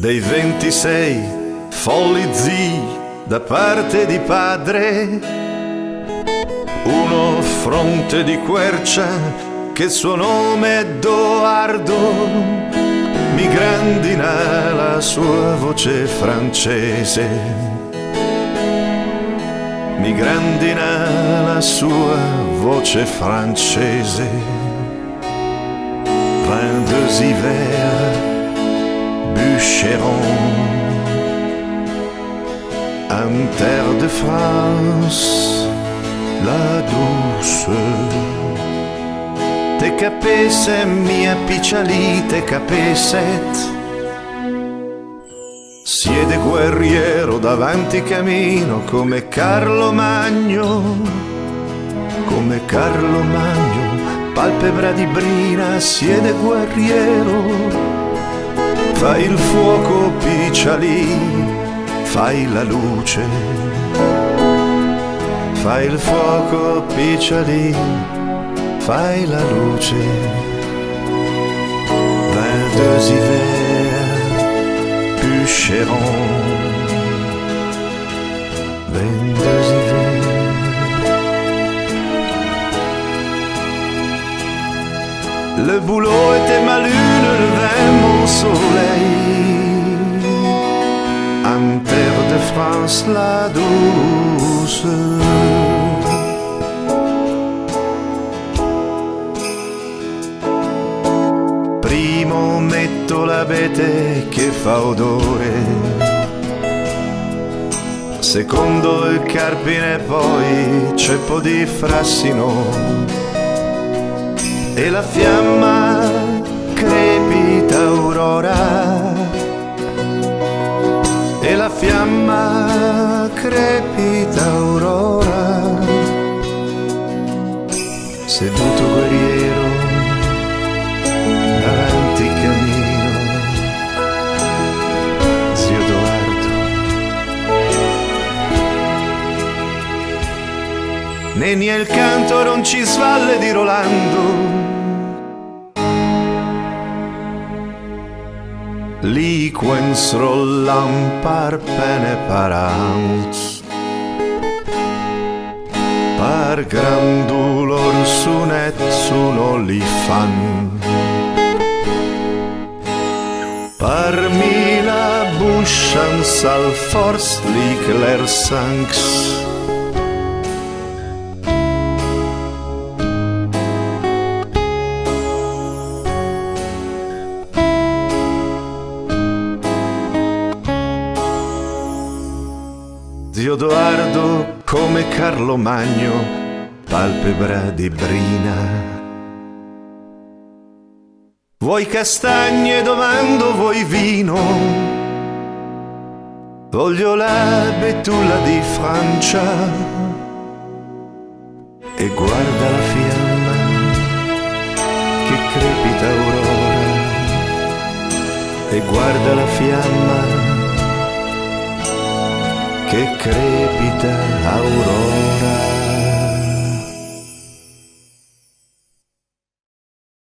dei 26 folli zii da parte di padre, uno fronte di quercia che il suo nome è Doardo, mi grandina la sua voce francese, mi grandina la sua voce francese. 22 hivers, Bûcheron, en terre de France, la douce. Te capesse, mia picciali, te capesset. Siede guerriero davanti camino come Carlo Magno, come Carlo Magno, palpebra di brina, siede guerriero. Fai il fuoco picciali, fai la luce, fai il fuoco picciali, fai la luce. 22 hivers, Bûcheron, 22 hivers. Le boulot était ma lune, le vin mon soleil, en terre de France la douce. Primo metto l'abete che fa odore, secondo il carpine poi ceppo di frassino, e la fiamma crepita aurora, e la fiamma crepita aurora. Seduto guerriero davanti cammino, zio Doardo. Nenni è il canto Roncisvalle di Rolando, liquens rollam par pene parans, par grandulor sunet sun olifan, par mila bushans al fors licler sanx. Zio Doardo come Carlo Magno, palpebra di brina. Vuoi castagne domando, vuoi vino? Voglio la betulla di Francia. E guarda la fiamma che crepita aurora, e guarda la fiamma che crepita aurora.